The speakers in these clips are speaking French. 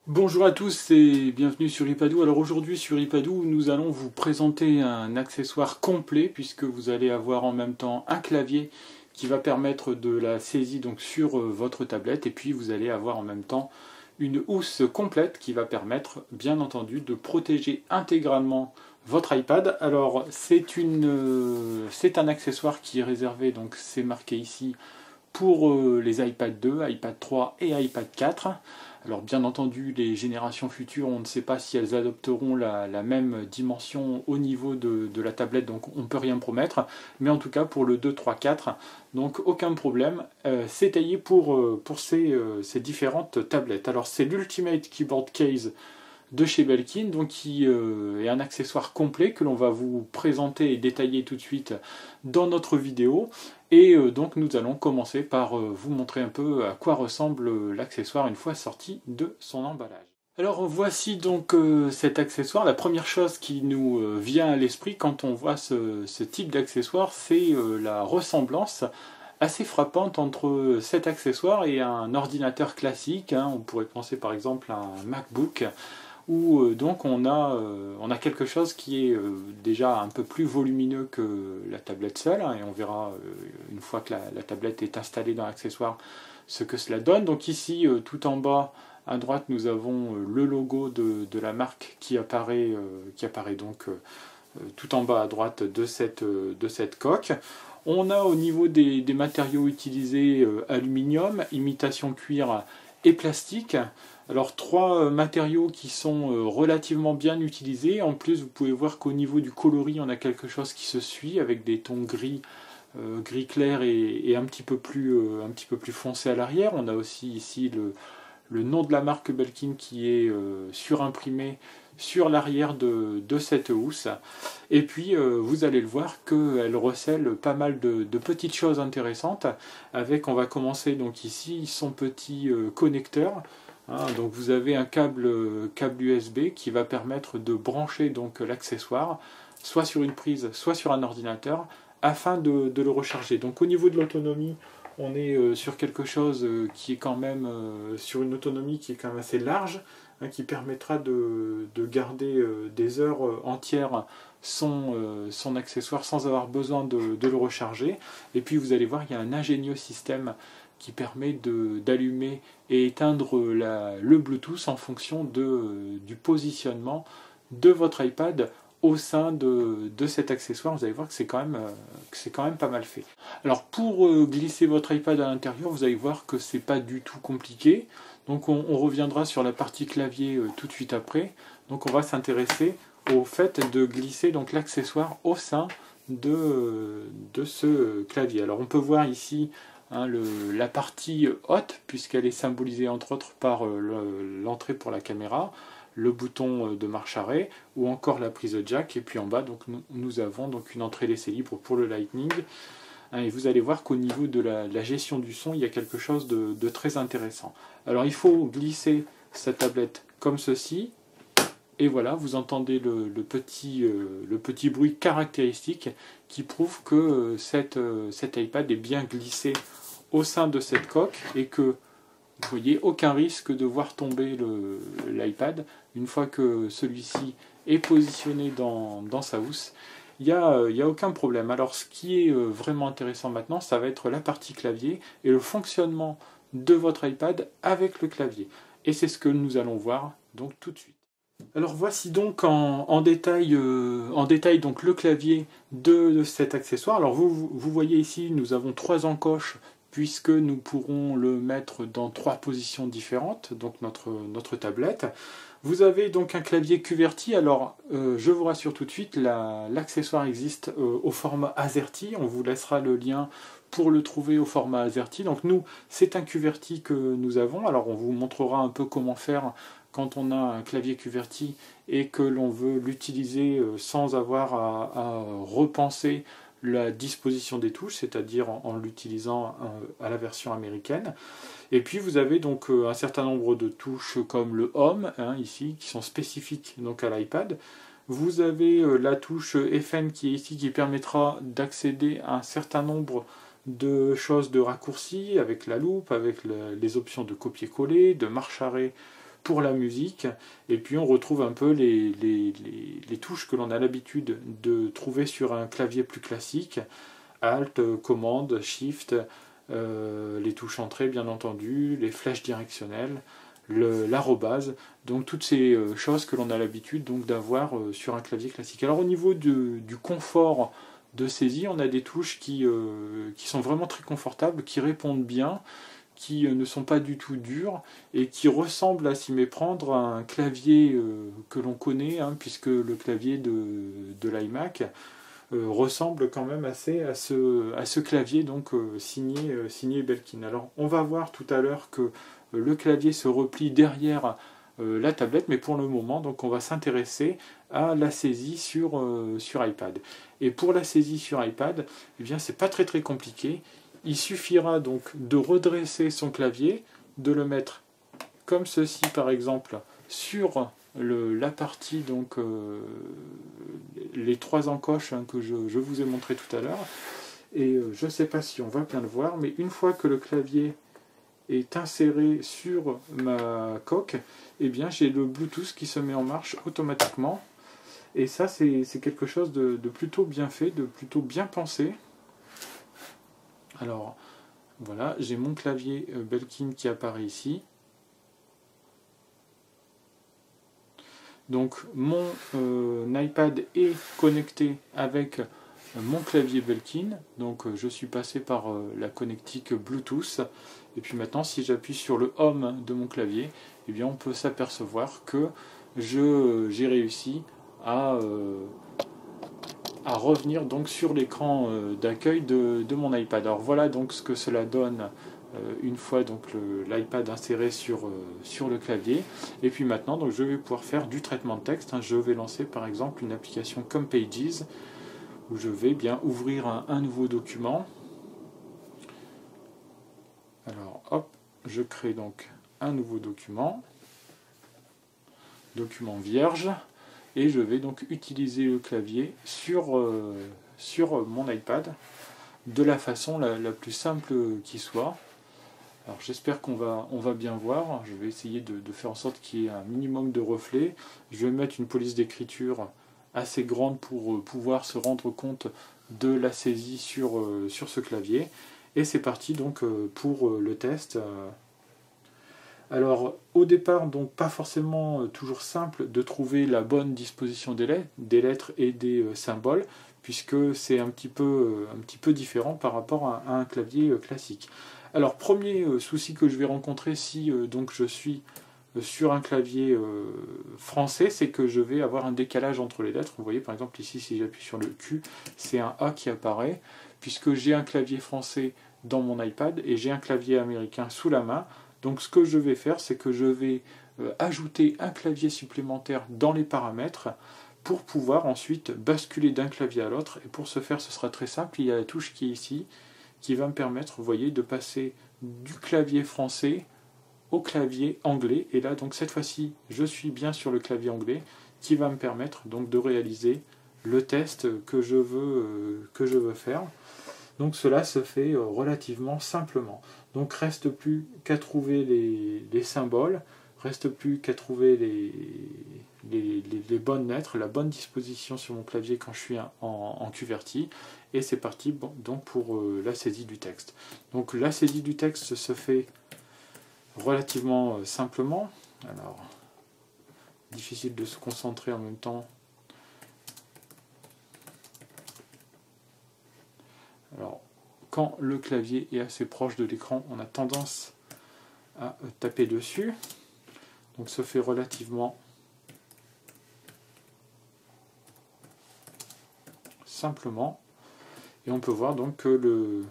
Bonjour à tous et bienvenue sur iPadoo. Alors aujourd'hui sur iPadoo, nous allons vous présenter un accessoire complet puisque vous allez avoir en même temps un clavier qui va permettre de la saisie donc sur votre tablette et puis vous allez avoir en même temps une housse complète qui va permettre bien entendu de protéger intégralement votre iPad. Alors c'est un accessoire qui est réservé, donc c'est marqué ici, pour les iPad 2, iPad 3 et iPad 4. Alors bien entendu, les générations futures, on ne sait pas si elles adopteront la même dimension au niveau de la tablette, donc on ne peut rien promettre. Mais en tout cas, pour le 2, 3, 4, donc aucun problème. C'est taillé pour ces différentes tablettes. Alors c'est l'Ultimate Keyboard Case de chez Belkin, donc qui est un accessoire complet que l'on va vous présenter et détailler tout de suite dans notre vidéo. Et donc nous allons commencer par vous montrer un peu à quoi ressemble l'accessoire une fois sorti de son emballage. Alors voici donc cet accessoire. La première chose qui nous vient à l'esprit quand on voit ce type d'accessoire, c'est la ressemblance assez frappante entre cet accessoire et un ordinateur classique. On pourrait penser par exemple à un MacBook où donc on a quelque chose qui est déjà un peu plus volumineux que la tablette seule, et on verra une fois que la tablette est installée dans l'accessoire ce que cela donne. Donc ici, tout en bas à droite, nous avons le logo de la marque qui apparaît donc tout en bas à droite de cette coque. On a au niveau des matériaux utilisés aluminium, imitation cuir et plastique. Alors trois matériaux qui sont relativement bien utilisés. En plus, vous pouvez voir qu'au niveau du coloris, on a quelque chose qui se suit avec des tons gris, gris clair et un petit peu plus foncé à l'arrière. On a aussi ici le nom de la marque Belkin qui est surimprimé sur l'arrière de cette housse. Et puis vous allez le voir qu'elle recèle pas mal de petites choses intéressantes. Avec, on va commencer donc ici, son petit connecteur. Donc vous avez un câble USB qui va permettre de brancher donc l'accessoire soit sur une prise, soit sur un ordinateur, afin de le recharger. Donc au niveau de l'autonomie, on est sur quelque chose qui est quand même sur une autonomie qui est quand même assez large, qui permettra de garder des heures entières son accessoire sans avoir besoin de le recharger. Et puis vous allez voir, il y a un ingénieux système qui permet d'allumer et éteindre le Bluetooth en fonction du positionnement de votre iPad au sein de cet accessoire. Vous allez voir que c'est quand même pas mal fait. Alors pour glisser votre iPad à l'intérieur, vous allez voir que c'est pas du tout compliqué. Donc on reviendra sur la partie clavier tout de suite après. Donc on va s'intéresser au fait de glisser donc l'accessoire au sein de ce clavier. Alors on peut voir ici la partie haute, puisqu'elle est symbolisée entre autres par l'entrée pour la caméra, le bouton de marche arrêt ou encore la prise jack. Et puis en bas donc nous avons donc une entrée laissée libre pour le Lightning. Et vous allez voir qu'au niveau de la gestion du son, il y a quelque chose de très intéressant. Alors il faut glisser sa tablette comme ceci. Et voilà, vous entendez le petit bruit caractéristique qui prouve que cet iPad est bien glissé au sein de cette coque et que vous voyez aucun risque de voir tomber l'iPad une fois que celui-ci est positionné dans sa housse. Il n'y a aucun problème. Alors ce qui est vraiment intéressant maintenant, ça va être la partie clavier et le fonctionnement de votre iPad avec le clavier. Et c'est ce que nous allons voir donc tout de suite. Alors voici donc en détail donc le clavier de cet accessoire. Alors vous voyez ici, nous avons trois encoches puisque nous pourrons le mettre dans trois positions différentes, donc notre tablette. Vous avez donc un clavier QWERTY. Alors je vous rassure tout de suite, l'accessoire existe au format AZERTY. On vous laissera le lien pour le trouver au format AZERTY. Donc nous, c'est un QWERTY que nous avons. Alors on vous montrera un peu comment faire quand on a un clavier QWERTY et que l'on veut l'utiliser sans avoir à repenser la disposition des touches, c'est-à-dire en l'utilisant à la version américaine. Et puis vous avez donc un certain nombre de touches comme le Home, ici, qui sont spécifiques donc à l'iPad. Vous avez la touche FN qui est ici, qui permettra d'accéder à un certain nombre de choses de raccourcis, avec la loupe, avec les options de copier-coller, de marche arrêt pour la musique, et puis on retrouve un peu les touches que l'on a l'habitude de trouver sur un clavier plus classique, Alt, commande, Shift, les touches entrée bien entendu, les flèches directionnelles, l'arrobase, donc toutes ces choses que l'on a l'habitude donc d'avoir sur un clavier classique. Alors au niveau du confort de saisie, on a des touches qui sont vraiment très confortables, qui répondent bien, qui ne sont pas du tout dures et qui ressemblent à s'y méprendre à un clavier que l'on connaît, hein, puisque le clavier de l'iMac ressemble quand même assez à ce clavier donc signé Belkin. Alors on va voir tout à l'heure que le clavier se replie derrière la tablette, mais pour le moment donc on va s'intéresser à la saisie sur iPad. Et pour la saisie sur iPad, eh bien c'est pas très compliqué. Il suffira donc de redresser son clavier, de le mettre comme ceci par exemple sur la partie, donc les trois encoches hein, que je vous ai montré tout à l'heure. Et je ne sais pas si on va bien le voir, mais une fois que le clavier est inséré sur ma coque, eh bien j'ai le Bluetooth qui se met en marche automatiquement. Et ça, c'est quelque chose de plutôt bien fait, de plutôt bien pensé. Alors, voilà, j'ai mon clavier Belkin qui apparaît ici. Donc, mon iPad est connecté avec mon clavier Belkin. Donc, je suis passé par la connectique Bluetooth. Et puis maintenant, si j'appuie sur le Home de mon clavier, eh bien, on peut s'apercevoir que j'ai réussi à revenir donc sur l'écran d'accueil de mon iPad. Alors voilà donc ce que cela donne une fois donc l'iPad inséré sur le clavier. Et puis maintenant donc je vais pouvoir faire du traitement de texte. Je vais lancer par exemple une application comme Pages où je vais bien ouvrir un nouveau document. Alors hop, je crée donc un nouveau document vierge. Et je vais donc utiliser le clavier sur mon iPad de la façon la plus simple qui soit. Alors j'espère qu'on va bien voir. Je vais essayer de faire en sorte qu'il y ait un minimum de reflets. Je vais mettre une police d'écriture assez grande pour pouvoir se rendre compte de la saisie sur ce clavier. Et c'est parti donc pour le test. Alors au départ, donc pas forcément toujours simple de trouver la bonne disposition des lettres et des symboles, puisque c'est un petit peu différent par rapport à un clavier classique. Alors premier souci que je vais rencontrer si donc je suis sur un clavier français, c'est que je vais avoir un décalage entre les lettres. Vous voyez par exemple ici, si j'appuie sur le Q, c'est un A qui apparaît, puisque j'ai un clavier français dans mon iPad et j'ai un clavier américain sous la main. Donc ce que je vais faire, c'est que je vais ajouter un clavier supplémentaire dans les paramètres pour pouvoir ensuite basculer d'un clavier à l'autre. Et pour ce faire, ce sera très simple. Il y a la touche qui est ici, qui va me permettre, vous voyez, de passer du clavier français au clavier anglais. Et là, donc cette fois-ci, je suis bien sur le clavier anglais, qui va me permettre donc de réaliser le test que je veux faire. Donc cela se fait relativement simplement. Donc reste plus qu'à trouver les symboles, reste plus qu'à trouver les bonnes lettres, la bonne disposition sur mon clavier quand je suis en QWERTY. Et c'est parti donc pour la saisie du texte. Donc la saisie du texte se fait relativement simplement. Alors, difficile de se concentrer en même temps. Alors, quand le clavier est assez proche de l'écran, on a tendance à taper dessus. Donc, ça fait relativement simplement. Et on peut voir donc que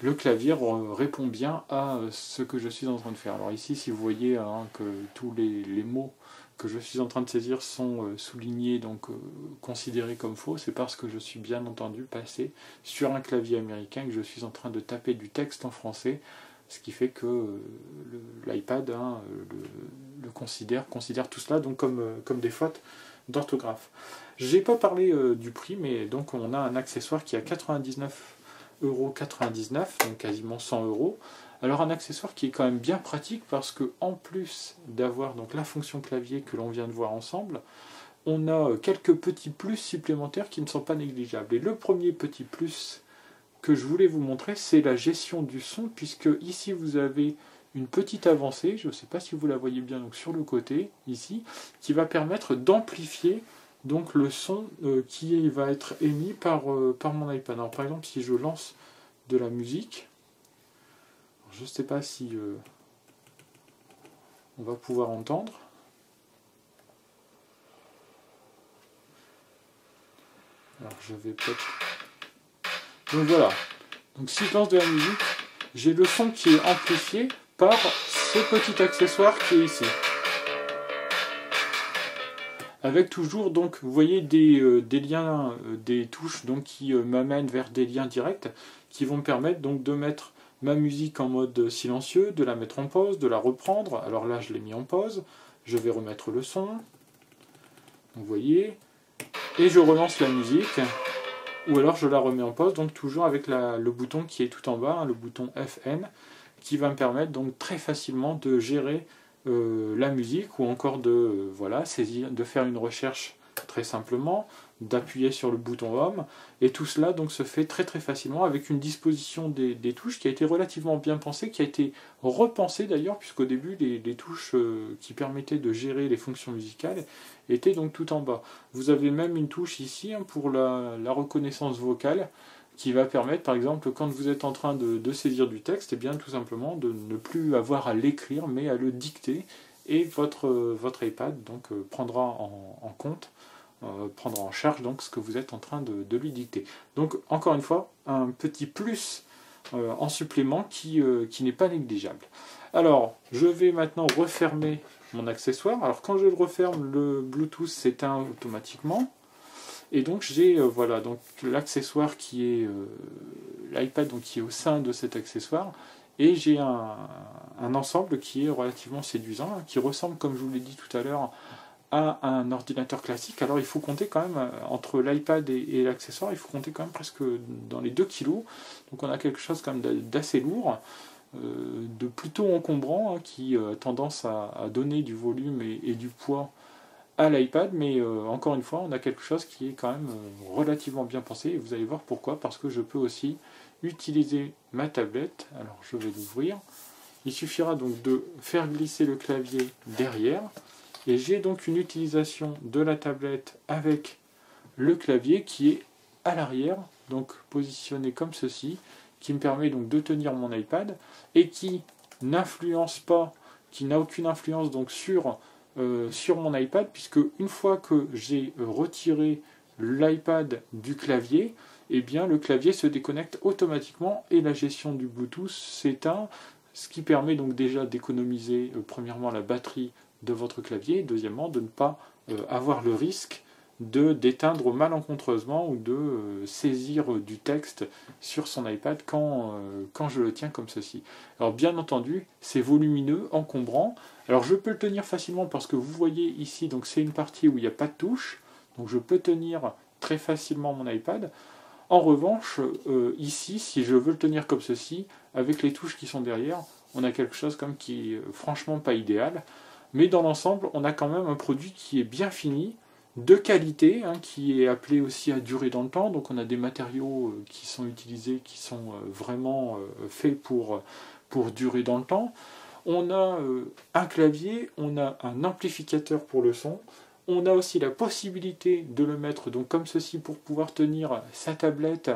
le clavier répond bien à ce que je suis en train de faire. Alors ici, si vous voyez que tous les mots que je suis en train de saisir sont soulignés, donc considérés comme faux, c'est parce que je suis bien entendu passé sur un clavier américain et que je suis en train de taper du texte en français, ce qui fait que l'iPad le considère tout cela donc comme des fautes d'orthographe. J'ai pas parlé du prix, mais donc on a un accessoire qui est à 99,99 €, donc quasiment 100 €, Alors un accessoire qui est quand même bien pratique parce que en plus d'avoir donc la fonction clavier que l'on vient de voir ensemble, on a quelques petits plus supplémentaires qui ne sont pas négligeables. Et le premier petit plus que je voulais vous montrer, c'est la gestion du son, puisque ici vous avez une petite avancée, je ne sais pas si vous la voyez bien, donc sur le côté, ici, qui va permettre d'amplifier donc le son qui va être émis par mon iPad. Alors par exemple, si je lance de la musique, je ne sais pas si on va pouvoir entendre. Alors je vais peut-être... Donc voilà. Donc si je lance de la musique, j'ai le son qui est amplifié par ce petit accessoire qui est ici. Avec toujours, donc, vous voyez des liens, des touches donc, qui m'amènent vers des liens directs qui vont me permettre donc, de mettre ma musique en mode silencieux, de la mettre en pause, de la reprendre. Alors là, je l'ai mis en pause. Je vais remettre le son. Vous voyez. Et je relance la musique. Ou alors je la remets en pause, donc toujours avec le bouton qui est tout en bas, hein, le bouton FN, qui va me permettre donc très facilement de gérer la musique ou encore de saisir, de faire une recherche très simplement, d'appuyer sur le bouton Home, et tout cela donc se fait très très facilement avec une disposition des touches qui a été relativement bien pensée, qui a été repensée d'ailleurs, puisqu'au début les touches qui permettaient de gérer les fonctions musicales étaient donc tout en bas. Vous avez même une touche ici hein, pour la reconnaissance vocale, qui va permettre, par exemple, quand vous êtes en train de saisir du texte, et bien tout simplement de ne plus avoir à l'écrire, mais à le dicter, et votre iPad donc prendra en compte, prendra en charge donc ce que vous êtes en train de lui dicter. Donc encore une fois, un petit plus en supplément qui n'est pas négligeable. Alors, je vais maintenant refermer mon accessoire. Alors quand je le referme, le Bluetooth s'éteint automatiquement. Et donc j'ai donc l'accessoire qui est l'iPad donc qui est au sein de cet accessoire, et j'ai un ensemble qui est relativement séduisant, hein, qui ressemble, comme je vous l'ai dit tout à l'heure, à un ordinateur classique. Alors il faut compter quand même entre l'iPad et l'accessoire, il faut compter quand même presque dans les 2 kg. Donc on a quelque chose quand même d'assez lourd, de plutôt encombrant, hein, qui a tendance à donner du volume et du poids à l'iPad, mais encore une fois, on a quelque chose qui est quand même relativement bien pensé, et vous allez voir pourquoi, parce que je peux aussi utiliser ma tablette. Alors je vais l'ouvrir. Il suffira donc de faire glisser le clavier derrière, et j'ai donc une utilisation de la tablette avec le clavier qui est à l'arrière, donc positionné comme ceci, qui me permet donc de tenir mon iPad, et qui n'influence pas, qui n'a aucune influence donc sur mon iPad, puisque une fois que j'ai retiré l'iPad du clavier, eh bien le clavier se déconnecte automatiquement et la gestion du Bluetooth s'éteint, ce qui permet donc déjà d'économiser premièrement la batterie de votre clavier, et deuxièmement de ne pas avoir le risque d'éteindre malencontreusement ou de saisir du texte sur son iPad quand je le tiens comme ceci. Alors bien entendu, c'est volumineux, encombrant. Alors je peux le tenir facilement parce que vous voyez ici, donc c'est une partie où il n'y a pas de touche, donc je peux tenir très facilement mon iPad. En revanche, ici, si je veux le tenir comme ceci, avec les touches qui sont derrière, on a quelque chose comme qui est franchement pas idéal. Mais dans l'ensemble, on a quand même un produit qui est bien fini, de qualité, hein, qui est appelé aussi à durer dans le temps. Donc on a des matériaux qui sont utilisés, qui sont vraiment faits pour durer dans le temps. On a un clavier, on a un amplificateur pour le son. On a aussi la possibilité de le mettre donc comme ceci pour pouvoir tenir sa tablette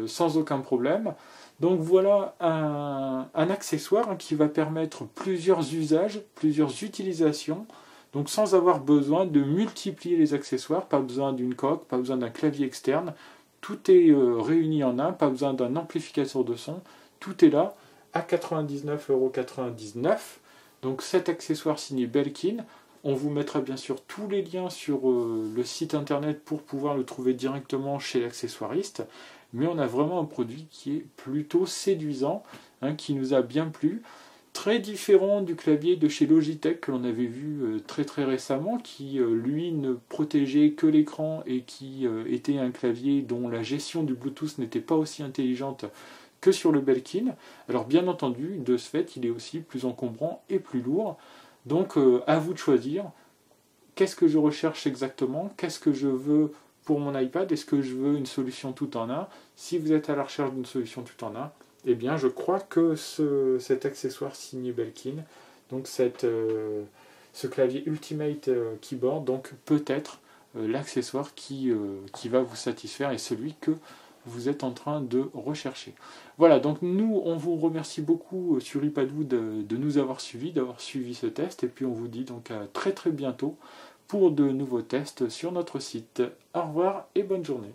sans aucun problème. Donc voilà un accessoire, hein, qui va permettre plusieurs usages, plusieurs utilisations, donc sans avoir besoin de multiplier les accessoires, pas besoin d'une coque, pas besoin d'un clavier externe, tout est réuni en un, pas besoin d'un amplificateur de son, tout est là à 99,99 €. Donc cet accessoire signé Belkin. On vous mettra bien sûr tous les liens sur le site internet pour pouvoir le trouver directement chez l'accessoiriste. Mais on a vraiment un produit qui est plutôt séduisant, hein, qui nous a bien plu. Très différent du clavier de chez Logitech que l'on avait vu très très récemment, qui lui ne protégeait que l'écran et qui était un clavier dont la gestion du Bluetooth n'était pas aussi intelligente que sur le Belkin. Alors bien entendu, de ce fait, il est aussi plus encombrant et plus lourd. Donc à vous de choisir. Qu'est-ce que je recherche exactement? Qu'est-ce que je veux pour mon iPad? Est-ce que je veux une solution tout en un? Si vous êtes à la recherche d'une solution tout en un, eh bien je crois que cet accessoire signé Belkin, donc ce clavier Ultimate Keyboard, donc peut-être l'accessoire qui va vous satisfaire et celui que vous êtes en train de rechercher. Voilà, donc nous, on vous remercie beaucoup sur iPadoo de nous avoir suivis, d'avoir suivi ce test, et puis on vous dit donc à très très bientôt pour de nouveaux tests sur notre site. Au revoir et bonne journée.